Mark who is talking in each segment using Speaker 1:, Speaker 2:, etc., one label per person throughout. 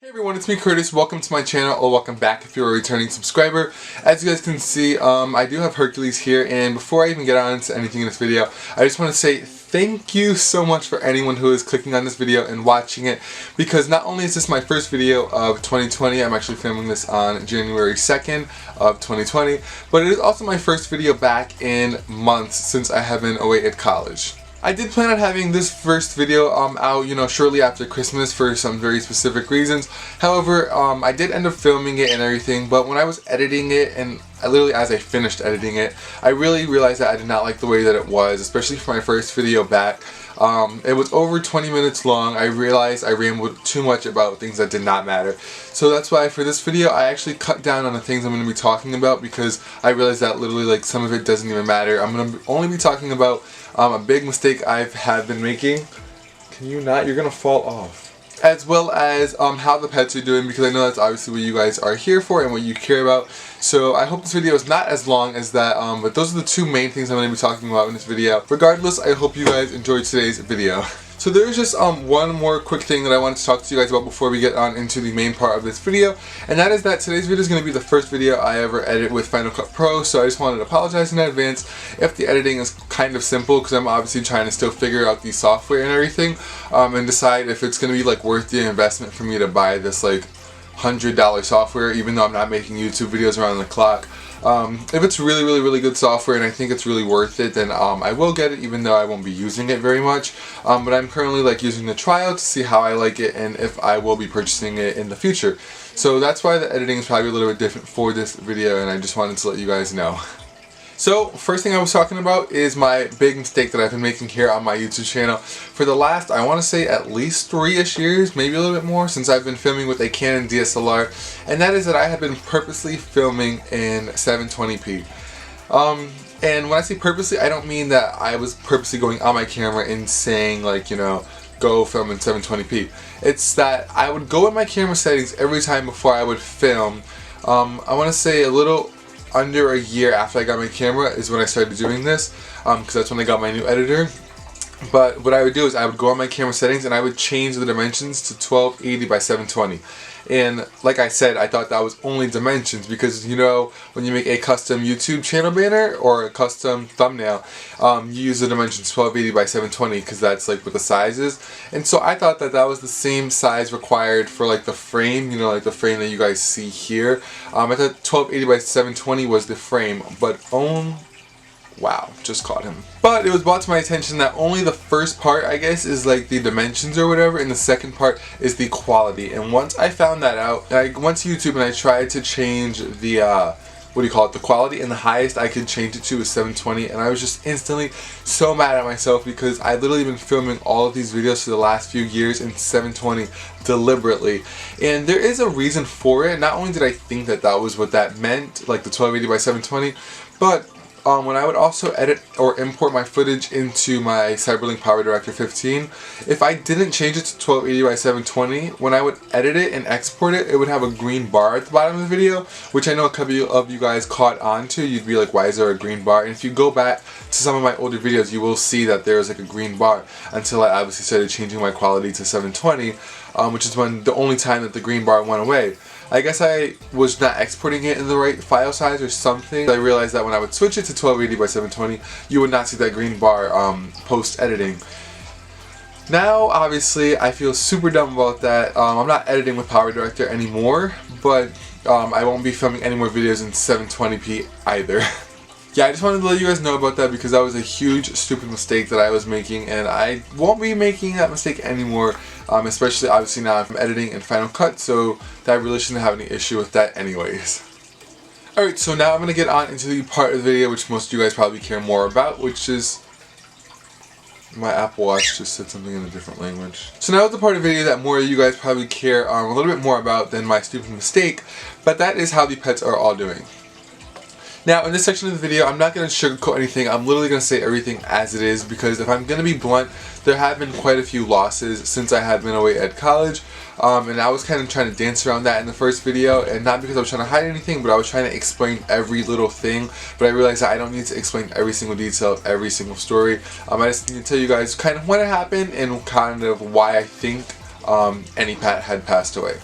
Speaker 1: Hey everyone, it's me Curtis. Welcome to my channel, or welcome back if you're a returning subscriber. As you guys can see, I do have Hercules here, and before I even get on into anything in this video, I just want to say thank you so much for anyone who is clicking on this video and watching it, because not only is this my first video of 2020, I'm actually filming this on January 2nd of 2020, but it is also my first video back in months since I have been away at college. I did plan on having this first video out, shortly after Christmas for some very specific reasons. However, I did end up filming it and everything, but when I was editing it, and literally as I finished editing it, I really realized that I did not like the way that it was, especially for my first video back. It was over 20 minutes long. I realized I rambled too much about things that did not matter. So that's why for this video I actually cut down on the things I'm going to be talking about, because I realized that literally some of it doesn't even matter. I'm going to only be talking about a big mistake have been making. Can you not? You're going to fall off. As well as how the pets are doing, because I know that's obviously what you guys are here for and what you care about. So I hope this video is not as long as that, but those are the two main things I'm going to be talking about in this video. Regardless, I hope you guys enjoyed today's video. So there's just one more quick thing that I wanted to talk to you guys about before we get on into the main part of this video, and that is that today's video is going to be the first video I ever edit with Final Cut Pro, so I just wanted to apologize in advance if the editing is kind of simple, because I'm obviously trying to still figure out the software and everything, and decide if it's going to be worth the investment for me to buy this $100 software, even though I'm not making YouTube videos around the clock. If it's really good software and I think it's really worth it, then I will get it, even though I won't be using it very much. But I'm currently using the trial to see how I like it and if I will be purchasing it in the future. So that's why the editing is probably a little bit different for this video, and I just wanted to let you guys know. So, first thing I was talking about is my big mistake that I've been making here on my YouTube channel for the last, I want to say, at least 3-ish years, maybe a little bit more, since I've been filming with a Canon DSLR, and that is that I have been purposely filming in 720p. And when I say purposely, I don't mean that I was purposely going on my camera and saying, go film in 720p. It's that I would go in my camera settings every time before I would film. I want to say a little under a year after I got my camera is when I started doing this, because that's when I got my new editor. But what I would do is I would go on my camera settings and I would change the dimensions to 1280 by 720. And like I said, I thought that was only dimensions, because when you make a custom YouTube channel banner or a custom thumbnail, you use the dimensions 1280 by 720, because that's what the size is. And so I thought that that was the same size required for the frame, the frame that you guys see here. I thought 1280 by 720 was the frame, but wow, just caught him. But it was brought to my attention that only the first part, I guess, is the dimensions or whatever, and the second part is the quality. And once I found that out, I went to YouTube and I tried to change the, the quality, and the highest I could change it to was 720, and I was just instantly so mad at myself, because I literally been filming all of these videos for the last few years in 720 deliberately. And there is a reason for it. Not only did I think that that was what that meant, the 1280 by 720, but when I would also edit or import my footage into my Cyberlink PowerDirector 15, if I didn't change it to 1280 by 720, when I would edit it and export it, it would have a green bar at the bottom of the video, which I know a couple of you guys caught on to. You'd be like, why is there a green bar? And if you go back to some of my older videos, you will see that there's a green bar, until I obviously started changing my quality to 720, which is when the only time that the green bar went away. I guess I was not exporting it in the right file size or something. I realized that when I would switch it to 1280 by 720, you would not see that green bar post-editing. Now, obviously, I feel super dumb about that. I'm not editing with PowerDirector anymore, but I won't be filming any more videos in 720p either. Yeah, I just wanted to let you guys know about that, because that was a huge, stupid mistake that I was making, and I won't be making that mistake anymore, especially, obviously, now I'm editing in Final Cut, so that really shouldn't have any issue with that anyways. Alright, so now I'm going to get on into the part of the video which most of you guys probably care more about, which is my Apple Watch just said something in a different language. So now it's the part of the video that more of you guys probably care a little bit more about than my stupid mistake, but that is how the pets are all doing. Now, in this section of the video, I'm not going to sugarcoat anything. I'm literally going to say everything as it is, because if I'm going to be blunt, there have been quite a few losses since I have been away at college, and I was kind of trying to dance around that in the first video, and not because I was trying to hide anything, but I was trying to explain every little thing. But I realized that I don't need to explain every single detail of every single story. I just need to tell you guys kind of when it happened and kind of why I think any pet had passed away.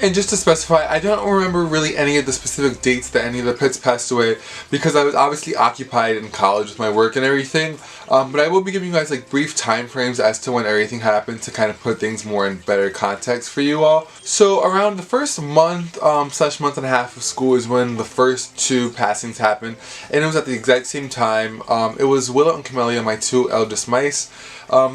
Speaker 1: And just to specify, I don't remember really any of the specific dates that any of the pets passed away because I was obviously occupied in college with my work and everything. But I will be giving you guys like brief time frames as to when everything happened to kind of put things more in better context for you all. So around the first month slash month and a half of school is when the first two passings happened, and it was at the exact same time. It was Willow and Camellia, my two eldest mice.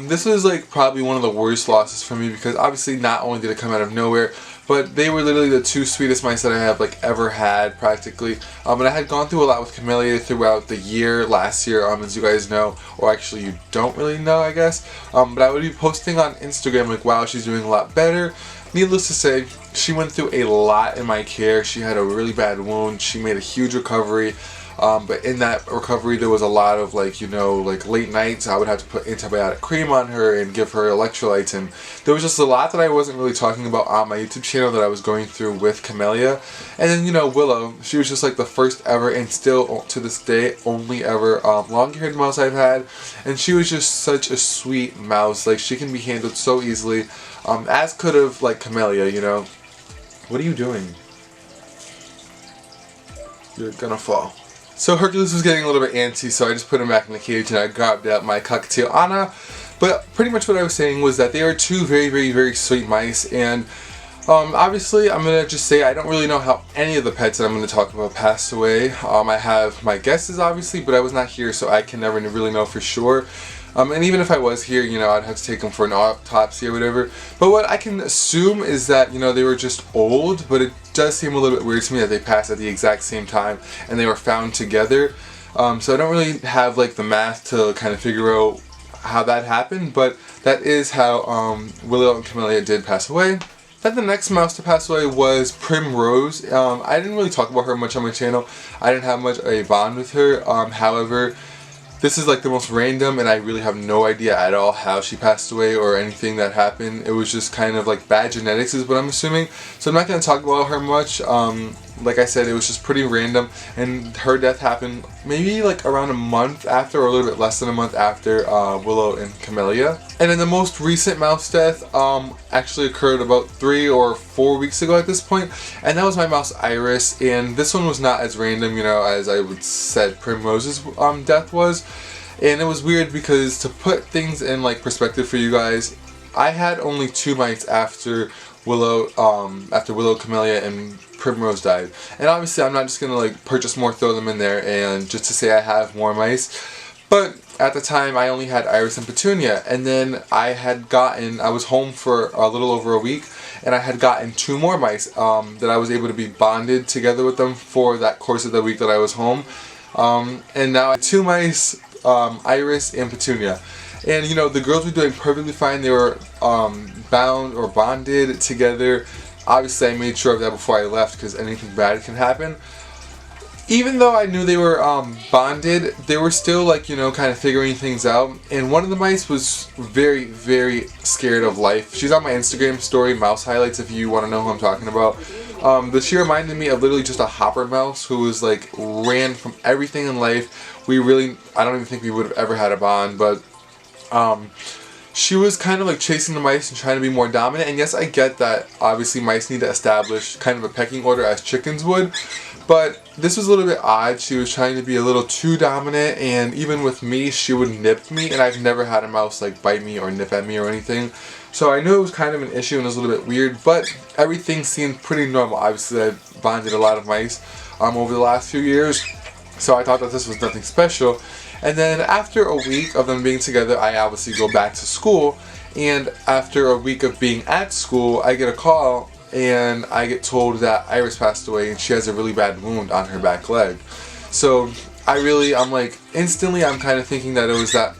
Speaker 1: This was like probably one of the worst losses for me because obviously not only did it come out of nowhere, but they were literally the two sweetest mice that I have like ever had practically. And I had gone through a lot with Camellia throughout the year, last year, as you guys know, or actually you don't really know, I guess. But I would be posting on Instagram like, wow, she's doing a lot better. Needless to say, she went through a lot in my care. She had a really bad wound. She made a huge recovery. But in that recovery there was a lot of like, you know, like late nights I would have to put antibiotic cream on her and give her electrolytes, and there was just a lot that I wasn't really talking about on my YouTube channel that I was going through with Camellia. And then, you know, Willow, she was just like the first ever and still to this day only ever long-haired mouse I've had, and she was just such a sweet mouse. Like, she can be handled so easily, as could have like Camellia, you know. What are you doing? You're gonna fall. So Hercules was getting a little bit antsy, so I just put him back in the cage and I grabbed out my cockatiel Anna. But pretty much what I was saying was that they are two very, very, very sweet mice, and obviously I'm going to just say I don't really know how any of the pets that I'm going to talk about passed away. I have my guesses obviously, but I was not here, so I can never really know for sure. And even if I was here, you know, I'd have to take them for an autopsy or whatever. But what I can assume is that, you know, they were just old, but it does seem a little bit weird to me that they passed at the exact same time and they were found together. So I don't really have like the math to kind of figure out how that happened, but that is how Willow and Camellia did pass away. Then the next mouse to pass away was Primrose. I didn't really talk about her much on my channel. I didn't have much of a bond with her. However, this is like the most random, and I really have no idea at all how she passed away or anything that happened. It was just kind of like bad genetics is what I'm assuming. So I'm not going to talk about her much. Like I said, it was just pretty random, and her death happened maybe like around a month after, or a little bit less than a month after Willow and Camellia. And then the most recent mouse death actually occurred about 3 or 4 weeks ago at this point, and that was my mouse Iris. And this one was not as random, you know, as I would said Primrose's death was. And it was weird because, to put things in like perspective for you guys, I had only 2 mice after Willow, Camellia, and Primrose died. And obviously I'm not just gonna like purchase more, throw them in there, and just to say I have more mice. But at the time I only had Iris and Petunia, and then I was home for a little over a week, and I had gotten 2 more mice that I was able to be bonded together with them for that course of the week that I was home. And now I have 2 mice, Iris and Petunia. And you know, the girls were doing perfectly fine. They were bound or bonded together. Obviously I made sure of that before I left because anything bad can happen. Even though I knew they were bonded, they were still like, you know, kind of figuring things out. And one of the mice was very, very scared of life. She's on my Instagram story, Mouse Highlights, if you want to know who I'm talking about. But she reminded me of literally just a hopper mouse who was like, ran from everything in life. I don't even think we would have ever had a bond, but she was kind of like chasing the mice and trying to be more dominant. And yes, I get that obviously mice need to establish kind of a pecking order as chickens would, but this was a little bit odd. She was trying to be a little too dominant, and even with me she would nip me, and I've never had a mouse like bite me or nip at me or anything. So I knew it was kind of an issue and it was a little bit weird, but everything seemed pretty normal. Obviously I've bonded a lot of mice over the last few years, so I thought that this was nothing special. And then after a week of them being together, I obviously go back to school, and after a week of being at school, I get a call and I get told that Iris passed away and she has a really bad wound on her back leg. So I'm like, instantly I'm kind of thinking that it was that.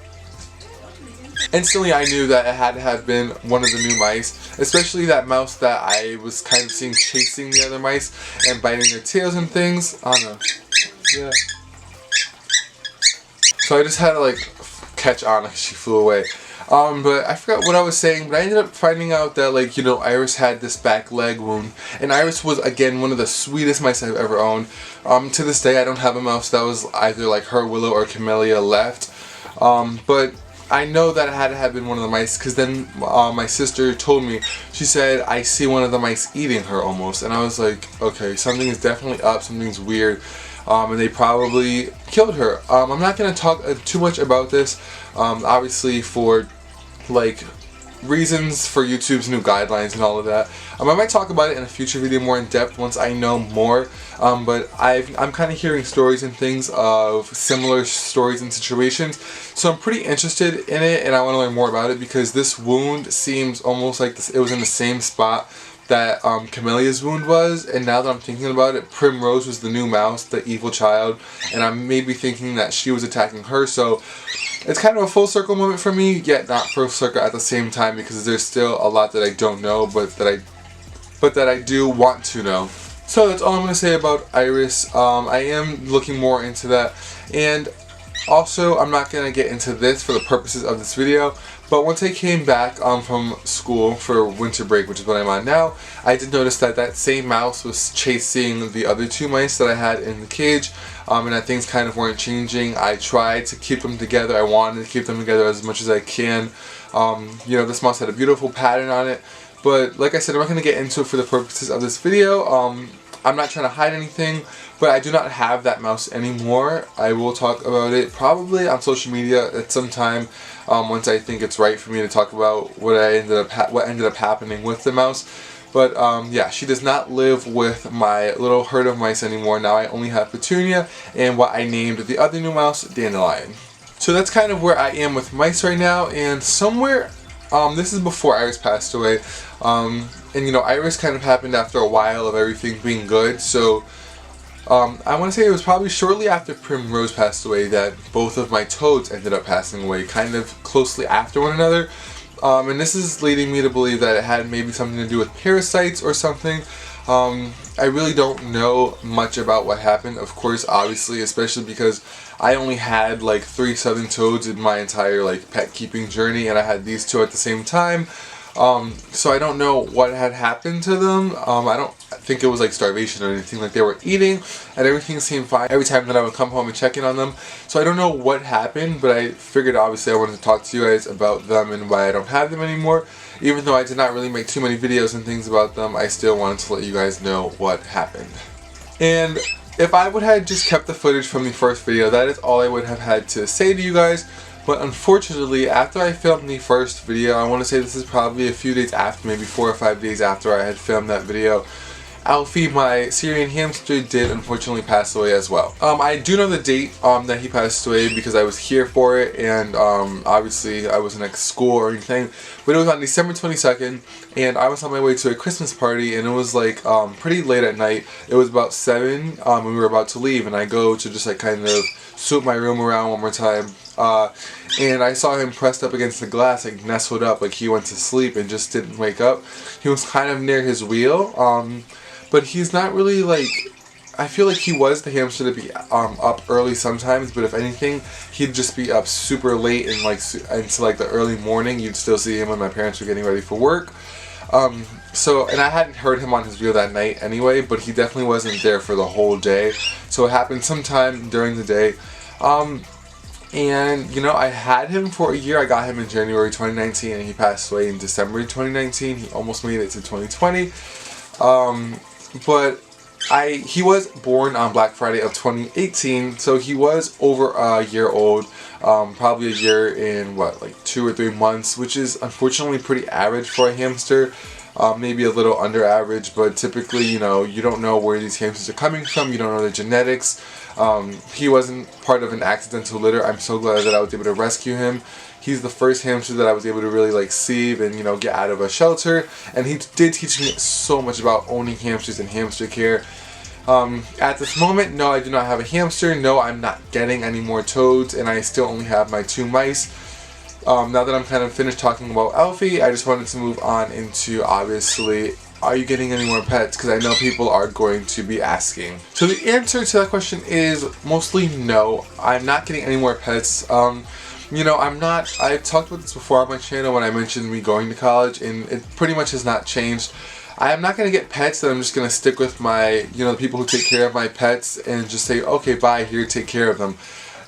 Speaker 1: Instantly I knew that it had to have been one of the new mice, especially that mouse that I was kind of seeing chasing the other mice and biting their tails and things. Anna. Yeah. So I just had to like catch Anna because she flew away. But I forgot what I was saying, but I ended up finding out that, like, you know, Iris had this back leg wound, and Iris was again one of the sweetest mice I've ever owned. To this day I don't have a mouse that was either like her, Willow, or Camellia left. But I know that it had to have been one of the mice, because then my sister told me, she said, I see one of the mice eating her almost, and I was like, okay, something is definitely up, something's weird, and they probably killed her. I'm not going to talk too much about this, obviously for like reasons for YouTube's new guidelines and all of that. I might talk about it in a future video more in depth once I know more, but I'm kind of hearing stories and things of similar stories and situations, so I'm pretty interested in it and I want to learn more about it, because this wound seems almost like it was in the same spot that Camellia's wound was, and now that I'm thinking about it, Primrose was the new mouse, the evil child, and I'm maybe thinking that she was attacking her, so it's kind of a full circle moment for me, yet not full circle at the same time, because there's still a lot that I don't know, but that I do want to know. So that's all I'm going to say about Iris. I am looking more into that, and also I'm not going to get into this for the purposes of this video, but once I came back from school for winter break, which is what I'm on now, I did notice that that same mouse was chasing the other two mice that I had in the cage, and that things kind of weren't changing. I tried to keep them together. I wanted to keep them together as much as I can. You know, this mouse had a beautiful pattern on it, but like I said, I'm not going to get into it for the purposes of this video. I'm not trying to hide anything, but I do not have that mouse anymore. I will talk about it probably on social media at some time, once I think it's right for me to talk about what ended up happening with the mouse. But yeah, she does not live with my little herd of mice anymore. Now I only have Petunia and what I named the other new mouse, Dandelion. So that's kind of where I am with mice right now, and somewhere, this is before Iris passed away, and you know, Iris kind of happened after a while of everything being good, so I want to say it was probably shortly after Primrose passed away that both of my toads ended up passing away, kind of closely after one another. And this is leading me to believe that it had maybe something to do with parasites or something. I really don't know much about what happened, of course, obviously, especially because I only had like 3 southern toads in my entire like pet keeping journey, and I had these 2 at the same time. So I don't know what had happened to them. I don't think it was like starvation or anything. Like, they were eating and everything seemed fine every time that I would come home and check in on them. So I don't know what happened, but I figured obviously I wanted to talk to you guys about them and why I don't have them anymore. Even though I did not really make too many videos and things about them, I still wanted to let you guys know what happened. And if I would have just kept the footage from the first video, that is all I would have had to say to you guys. But unfortunately, after I filmed the first video, I want to say this is probably a few days after, maybe 4 or 5 days after I had filmed that video, Alfie, my Syrian hamster, did unfortunately pass away as well. I do know the date that he passed away because I was here for it, and obviously I wasn't at school or anything, but it was on December 22nd, and I was on my way to a Christmas party, and it was like pretty late at night. It was about 7 and we were about to leave, and I go to just like kind of swoop my room around one more time, and I saw him pressed up against the glass, like nestled up, like he went to sleep and just didn't wake up. He was kind of near his wheel, but he's not really like, I feel like he was the hamster to be up early sometimes, but if anything, he'd just be up super late and like until like the early morning. You'd still see him when my parents were getting ready for work. So, and I hadn't heard him on his wheel that night anyway, but he definitely wasn't there for the whole day. So it happened sometime during the day. And you know, I had him for a year. I got him in January 2019 and he passed away in December 2019. He almost made it to 2020. But he was born on Black Friday of 2018, so he was over a year old, probably a year in what, like 2 or 3 months, which is unfortunately pretty average for a hamster. Maybe a little under average, but typically, you know, you don't know where these hamsters are coming from, you don't know the genetics. He wasn't part of an accidental litter. I'm so glad that I was able to rescue him. He's the first hamster that I was able to really like save and, you know, get out of a shelter, and he did teach me so much about owning hamsters and hamster care. At this moment, no, I do not have a hamster. No, I'm not getting any more toads, and I still only have my 2 mice. Now that I'm kind of finished talking about Alfie, I just wanted to move on into, obviously, are you getting any more pets? Because I know people are going to be asking. So the answer to that question is mostly no. I'm not getting any more pets. You know, I've talked about this before on my channel when I mentioned me going to college, and it pretty much has not changed. I am not going to get pets that I'm just going to stick with my, you know, the people who take care of my pets and just say, okay, bye, here, take care of them.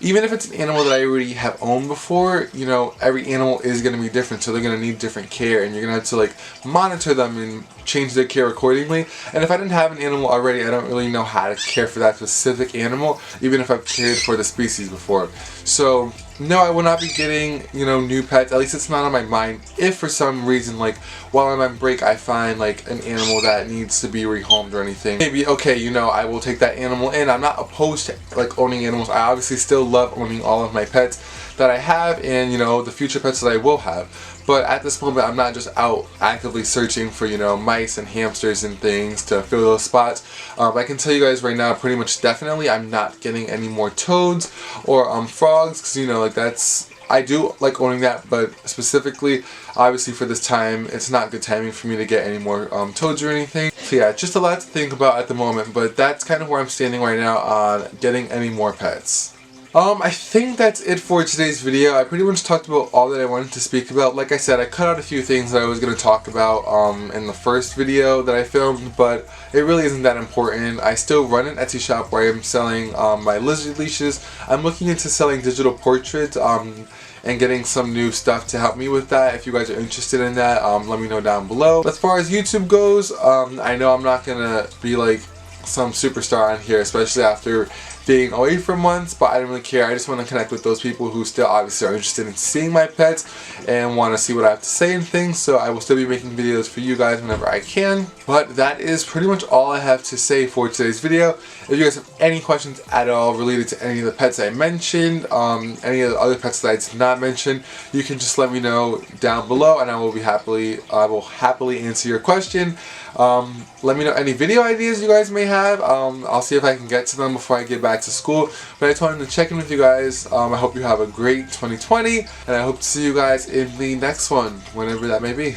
Speaker 1: even if it's an animal that I already have owned before, you know, every animal is going to be different, so they're going to need different care, and you're going to have to like monitor them and change their care accordingly. And if I didn't have an animal already, I don't really know how to care for that specific animal, even if I've cared for the species before. So no, I will not be getting, you know, new pets. At least it's not on my mind. If for some reason, like while I'm on break, I find like an animal that needs to be rehomed or anything, maybe, okay, you know, I will take that animal in. I'm not opposed to like owning animals. I obviously still love owning all of my pets that I have, and you know, the future pets that I will have. But at this moment, I'm not just out actively searching for, you know, mice and hamsters and things to fill those spots. I can tell you guys right now, pretty much definitely, I'm not getting any more toads or frogs, because, you know, like that's, I do like owning that, but specifically, obviously for this time, it's not good timing for me to get any more toads or anything. So yeah, just a lot to think about at the moment, but that's kind of where I'm standing right now on getting any more pets. I think that's it for today's video. I pretty much talked about all that I wanted to speak about. Like I said, I cut out a few things that I was going to talk about in the first video that I filmed, but it really isn't that important. I still run an Etsy shop where I'm selling my lizard leashes. I'm looking into selling digital portraits and getting some new stuff to help me with that. If you guys are interested in that, let me know down below. As far as YouTube goes, I know I'm not going to be like some superstar on here, especially after being away for months, but I don't really care. I just want to connect with those people who still obviously are interested in seeing my pets and want to see what I have to say and things, so I will still be making videos for you guys whenever I can. But that is pretty much all I have to say for today's video. If you guys have any questions at all related to any of the pets I mentioned, any of the other pets that I did not mention, you can just let me know down below, and I will happily answer your question. Let me know any video ideas you guys may have. I'll see if I can get to them before I get back to school. But I just wanted to check in with you guys. I hope you have a great 2020, and I hope to see you guys in the next one, whenever that may be.